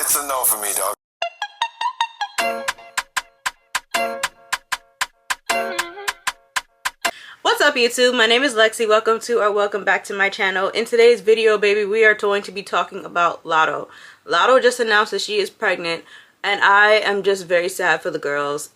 It's a no for me, dog. What's up, YouTube? My name is Lexi. Welcome back to my channel. In today's video, baby, we are going to be talking about Latto. Latto just announced that she is pregnant, and I am just very sad for the girls.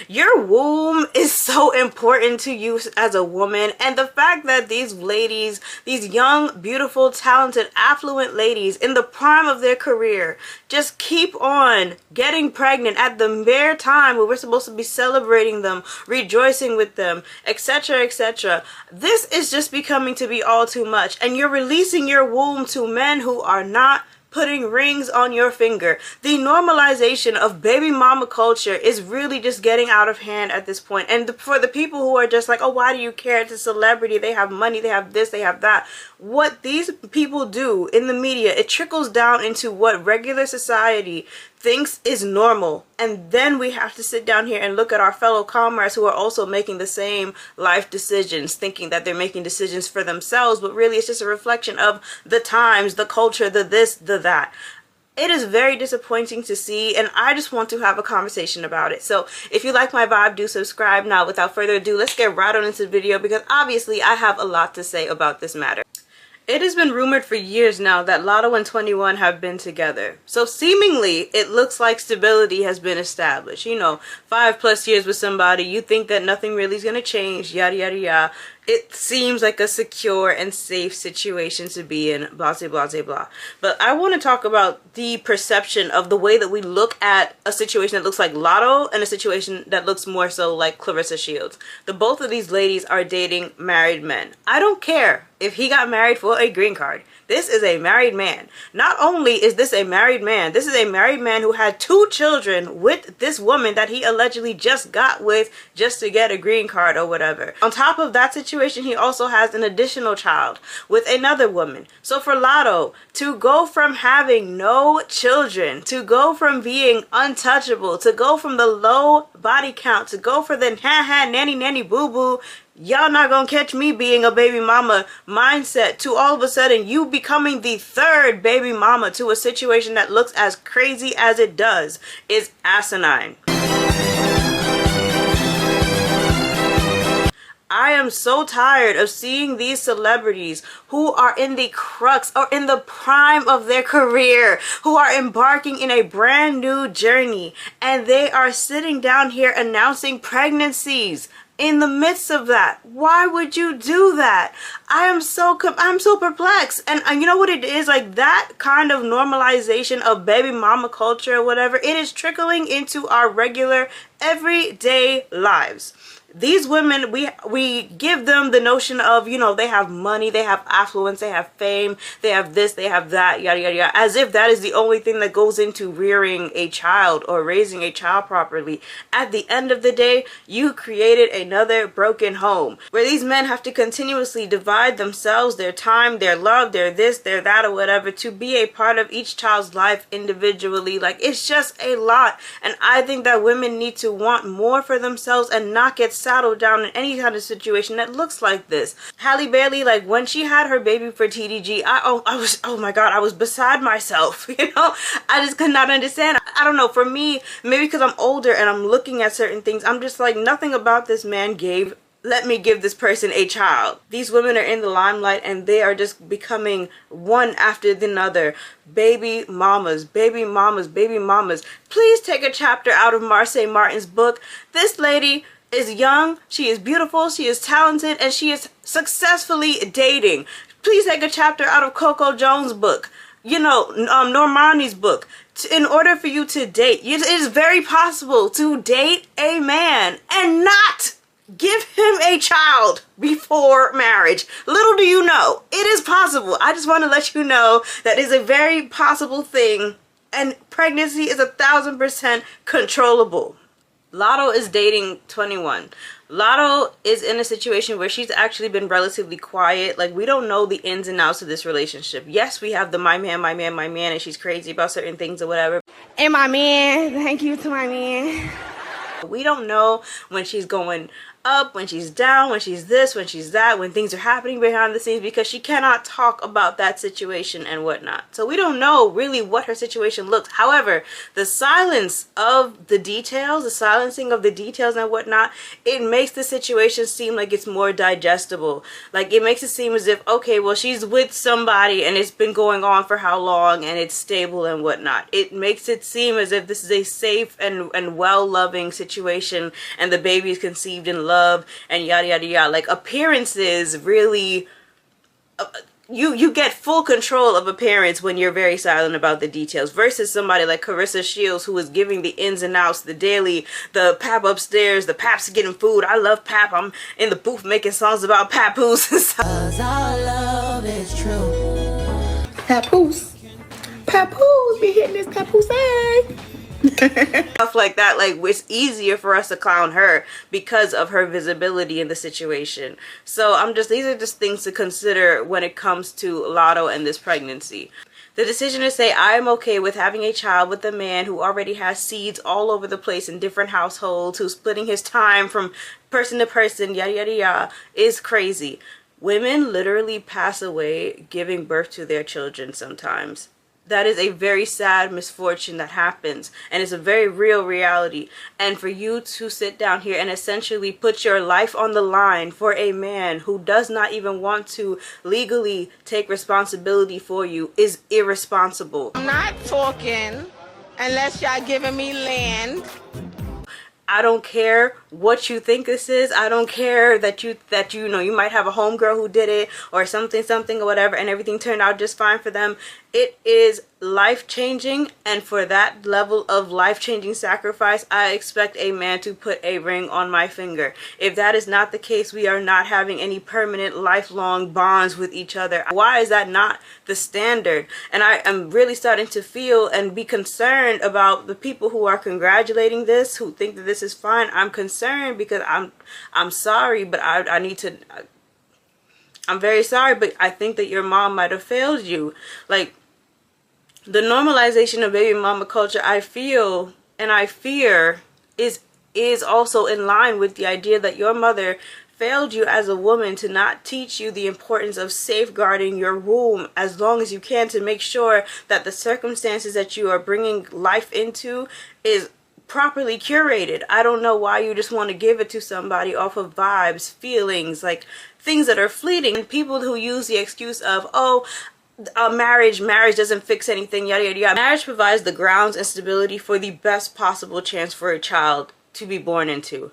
Your womb is so important to you as a woman, and the fact that these ladies, these young, beautiful, talented, affluent ladies in the prime of their career just keep on getting pregnant at the mere time where we're supposed to be celebrating them, rejoicing with them, etc., etc. This is just becoming to be all too much, and you're releasing your womb to men who are not putting rings on your finger. The normalization of baby mama culture is really just getting out of hand at this point. And for the people who are just like, oh, why do you care? It's a celebrity. They have money. They have this. They have that. What these people do in the media, it trickles down into what regular society thinks is normal, and then we have to sit down here and look at our fellow comrades who are also making the same life decisions, thinking that they're making decisions for themselves, but really it's just a reflection of the times, the culture, the this, the that. It is very disappointing to see, and I just want to have a conversation about it. So if you like my vibe, do subscribe. Now, without further ado, let's get right on into the video, because obviously I have a lot to say about this matter. It has been rumored for years now that Latto and 21 have been together. So seemingly, it looks like stability has been established. You know, 5+ years with somebody, you think that nothing really is going to change, yada, yada, yada. It seems like a secure and safe situation to be in, blah, blah, blah, blah. But I want to talk about the perception of the way that we look at a situation that looks like Latto and a situation that looks more so like Clarissa Shields. The both of these ladies are dating married men. I don't care if he got married for a green card. This is a married man. Not only is this a married man, this is a married man who had 2 children with this woman that he allegedly just got with just to get a green card or whatever. On top of that situation, he also has an additional child with another woman. So for Latto to go from having no children, to go from being untouchable, to go from the low body count, to go for the nanny nanny boo boo, y'all not gonna catch me being a baby mama mindset, to all of a sudden you becoming the 3rd baby mama to a situation that looks as crazy as it does is asinine. I am so tired of seeing these celebrities who are in the crux or in the prime of their career, who are embarking in a brand new journey, and they are sitting down here announcing pregnancies in the midst of that. Why would you do that? I'm so perplexed. And you know what it is? Like, that kind of normalization of baby mama culture or whatever, it is trickling into our regular everyday lives. These women, we give them the notion of, you know, they have money, they have affluence, they have fame, they have this, they have that, yada, yada, yada, as if that is the only thing that goes into rearing a child or raising a child properly. At the end of the day, you created another broken home where these men have to continuously divide themselves, their time, their love, their this, their that, or whatever, to be a part of each child's life individually. Like, it's just a lot. And I think that women need to want more for themselves and not get saddled down in any kind of situation that looks like this. Halle Bailey, like, when she had her baby for TDG, oh my god, I was beside myself. You know, I just could not understand. I don't know, for me, maybe because I'm older and I'm looking at certain things, I'm just like, nothing about this man let me give this person a child. These women are in the limelight and they are just becoming one after another. Baby mamas, baby mamas, baby mamas. Please take a chapter out of Marsai Martin's book. This lady is young, she is beautiful, she is talented, and she is successfully dating. Please take a chapter out of Coco Jones' book. You know, Normani's book. In order for you to date, it is very possible to date a man and not give him a child before marriage. Little do you know, it is possible. I just want to let you know that is a very possible thing, and pregnancy is 1000% controllable. Latto is dating 21. Latto is in a situation where she's actually been relatively quiet. Like, we don't know the ins and outs of this relationship. Yes, we have the my man, and she's crazy about certain things or whatever. And my man, thank you to my man. We don't know when she's going up, when she's down, when she's this, when she's that, when things are happening behind the scenes, because she cannot talk about that situation and whatnot. So we don't know really what her situation looks. However, the silence of the details, the silencing of the details and whatnot, it makes the situation seem like it's more digestible. Like, it makes it seem as if, okay, well, she's with somebody and it's been going on for how long and it's stable and whatnot. It makes it seem as if this is a safe and well-loving situation and the baby is conceived in love and yada yada yada. Like, appearances really you get full control of appearance when you're very silent about the details, versus somebody like Carissa Shields, who is giving the ins and outs, the daily, the Pap upstairs, the Pap's getting food. I love Pap. I'm in the booth making songs about Papoose. Cause our love is true. Papoose. Papoose be hitting this Papoose. Stuff like that. Like, it's easier for us to clown her because of her visibility in the situation. So these are just things to consider when it comes to Latto and this pregnancy. The decision to say I am okay with having a child with a man who already has seeds all over the place in different households, who's splitting his time from person to person, yada yada yada, is crazy. Women literally pass away giving birth to their children sometimes. That is a very sad misfortune that happens, and it's a very real reality. And for you to sit down here and essentially put your life on the line for a man who does not even want to legally take responsibility for you is irresponsible. I'm not talking unless y'all giving me land. I don't care what you think this is. I don't care that you know you might have a homegirl who did it or something or whatever and everything turned out just fine for them. It is life-changing, and for that level of life-changing sacrifice, I expect a man to put a ring on my finger. If that is not the case, we are not having any permanent lifelong bonds with each other. Why is that not the standard? And I am really starting to feel and be concerned about the people who are congratulating this, who think that this is fine. I'm concerned because I'm sorry, but I need to, I'm very sorry, but I think that your mom might have failed you. Like, the normalization of baby mama culture, I feel and I fear is also in line with the idea that your mother failed you as a woman to not teach you the importance of safeguarding your womb as long as you can, to make sure that the circumstances that you are bringing life into is properly curated. I don't know why you just want to give it to somebody off of vibes, feelings, like things that are fleeting. And people who use the excuse of, oh, marriage doesn't fix anything, yada yada yada. Marriage provides the grounds and stability for the best possible chance for a child to be born into.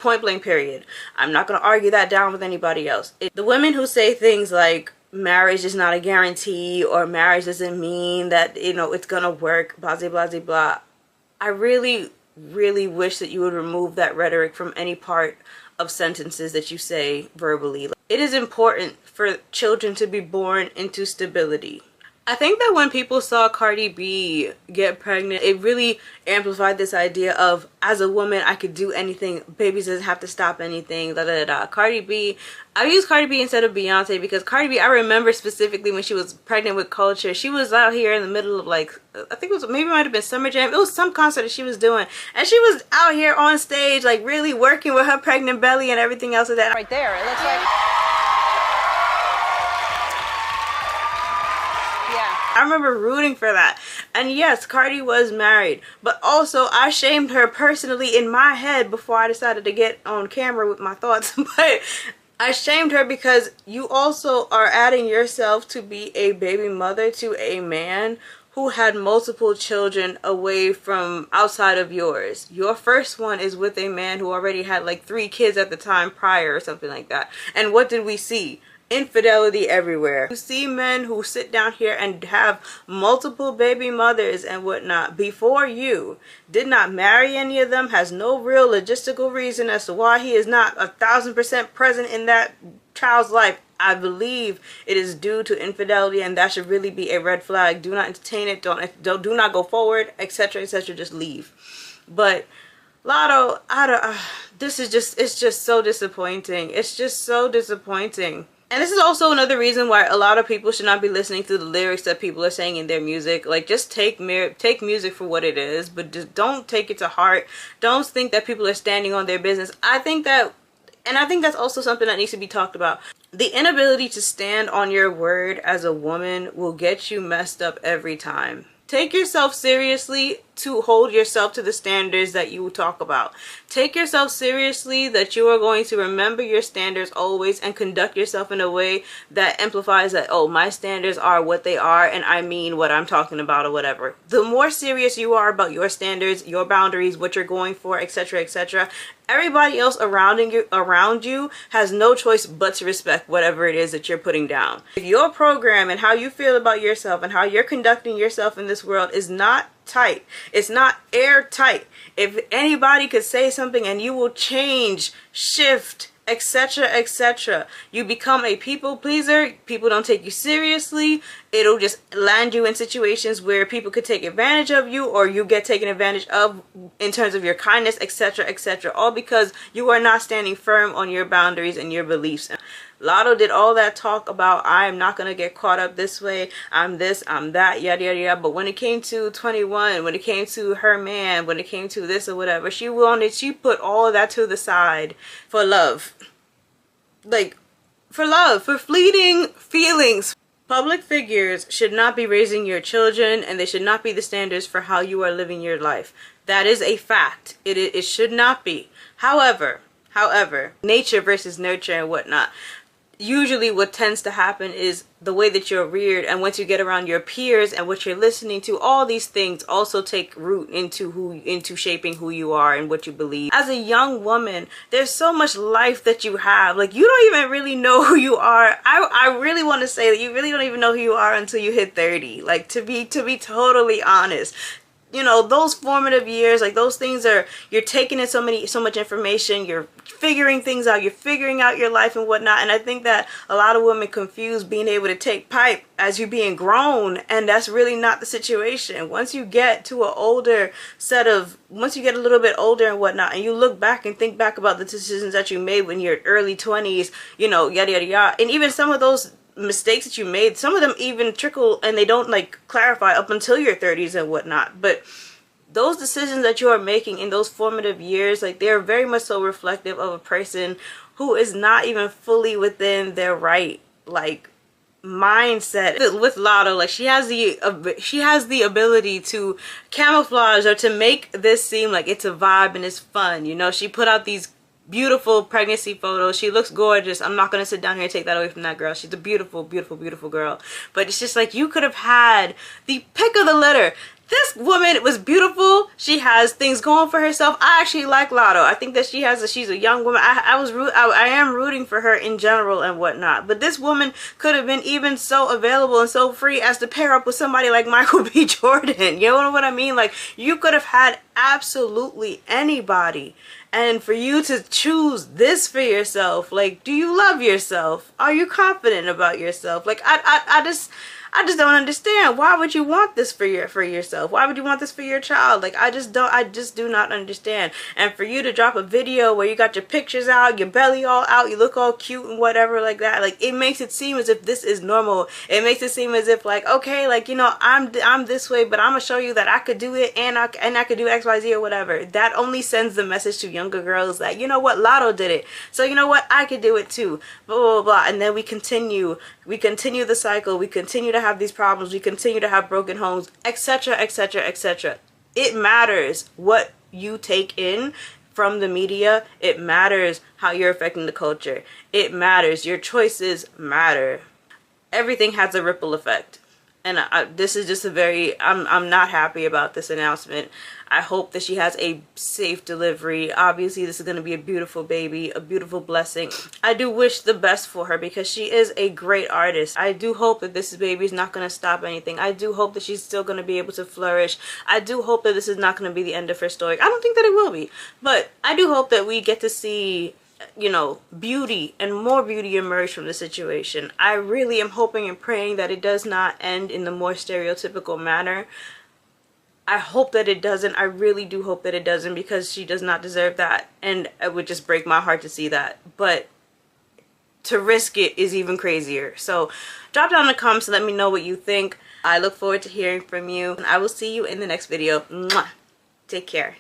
Point blank, period. I'm not going to argue that down with anybody else. The women who say things like marriage is not a guarantee, or marriage doesn't mean that, you know, it's gonna work, blah blah blah blah, I really wish that you would remove that rhetoric from any part of sentences that you say verbally. It is important for children to be born into stability. I think that when people saw Cardi B get pregnant, it really amplified this idea of, as a woman, I could do anything. Babies doesn't have to stop anything, da da da. Cardi B, I use Cardi B instead of Beyonce because Cardi B, I remember specifically when she was pregnant with Culture, she was out here in the middle of, like, I think it was, maybe it might have been Summer Jam. It was some concert that she was doing, and she was out here on stage, like, really working with her pregnant belly and everything else of that. Right there, it looks like. I remember rooting for that. And yes, Cardi was married, but also I shamed her personally in my head before I decided to get on camera with my thoughts. But I shamed her because you also are adding yourself to be a baby mother to a man who had multiple children away from outside of yours. Your first one is with a man who already had like 3 kids at the time prior or something like that. And what did we see? Infidelity everywhere. You see men who sit down here and have multiple baby mothers and whatnot before you, did not marry any of them, has no real logistical reason as to why he is not 1000% present in that child's life. I believe it is due to infidelity, and that should really be a red flag. Do not entertain it. Do not go forward, etc., etc. Just leave. But Latto, this is just, it's just so disappointing. It's just so disappointing. And this is also another reason why a lot of people should not be listening to the lyrics that people are saying in their music. Like, just take music for what it is, but just don't take it to heart. Don't think that people are standing on their business. I think that And I think that's also something that needs to be talked about. The inability to stand on your word as a woman will get you messed up every time. Take yourself seriously to hold yourself to the standards that you talk about. Take yourself seriously that you are going to remember your standards always and conduct yourself in a way that amplifies that, oh, my standards are what they are and I mean what I'm talking about or whatever. The more serious you are about your standards, your boundaries, what you're going for, etc., etc., everybody else around you has no choice but to respect whatever it is that you're putting down. If your program and how you feel about yourself and how you're conducting yourself in this world is not tight, it's not airtight, if anybody could say something and you will change, shift, etc., etc., you become a people pleaser, people don't take you seriously, it'll just land you in situations where people could take advantage of you or you get taken advantage of in terms of your kindness, etc., etc., all because you are not standing firm on your boundaries and your beliefs. Latto did all that talk about, I am not going to get caught up this way, I'm this, I'm that, yada yada yada, but when it came to 21, when it came to her man, when it came to this or whatever, she put all of that to the side for love. Like, for love, for fleeting feelings. Public figures should not be raising your children, and they should not be the standards for how you are living your life. That is a fact. It should not be. However, nature versus nurture and whatnot. Usually what tends to happen is the way that you're reared, and once you get around your peers and what you're listening to, all these things also take root into shaping who you are and what you believe. As a young woman, there's so much life that you have. Like, you don't even really know who you are. I really want to say that you really don't even know who you are until you hit 30. Like, to be totally honest. You know, those formative years, like, those things are, you're taking in so much information, you're figuring things out, you're figuring out your life and whatnot. And I think that a lot of women confuse being able to take pipe as you being grown, and that's really not the situation. Once you get to an older once you get a little bit older and whatnot, and you look back and think back about the decisions that you made when you're early 20s, you know, yada yada yada, and even some of those mistakes that you made, some of them even trickle and they don't like clarify up until your 30s and whatnot. But those decisions that you are making in those formative years, like, they're very much so reflective of a person who is not even fully within their right, like, mindset. With Latto, like, she has the ability to camouflage or to make this seem like it's a vibe and it's fun. You know, she put out these beautiful pregnancy photos. She looks gorgeous. I'm not gonna sit down here and take that away from that girl. She's a beautiful, beautiful, beautiful girl. But it's just like, you could have had the pick of the litter. This woman was beautiful. She has things going for herself. I actually like Latto. I think that she's a young woman. I am rooting for her in general and whatnot. But this woman could have been even so available and so free as to pair up with somebody like Michael B. Jordan. You know what I mean? Like, you could have had absolutely anybody. And for you to choose this for yourself, like, do you love yourself? Are you confident about yourself? Like, I just don't understand. Why would you want this for yourself? Why would you want this for your child? Like, I just do not understand. And for you to drop a video where you got your pictures out, your belly all out, you look all cute and whatever like that, like, it makes it seem as if this is normal. It makes it seem as if, like, okay, like, you know, I'm this way, but I'm gonna show you that I could do it, and I could do XYZ or whatever. That only sends the message to younger girls that, you know what, Latto did it, so you know what, I could do it too, blah blah blah. And then we continue the cycle. We continue to have these problems, we continue to have broken homes, etc., etc., etc. It matters what you take in from the media. It matters how you're affecting the culture. It matters. Your choices matter. Everything has a ripple effect. And this is just I'm not happy about this announcement. I hope that she has a safe delivery. Obviously, this is going to be a beautiful baby, a beautiful blessing. I do wish the best for her because she is a great artist. I do hope that this baby is not going to stop anything. I do hope that she's still going to be able to flourish. I do hope that this is not going to be the end of her story. I don't think that it will be. But I do hope that we get to see, you know, beauty and more beauty emerge from the situation. I really am hoping and praying that it does not end in the more stereotypical manner. I hope that it doesn't. I really do hope that it doesn't, because she does not deserve that, and it would just break my heart to see that. But to risk it is even crazier. So drop down in the comments and let me know what you think. I look forward to hearing from you, and I will see you in the next video. Mwah. Take care.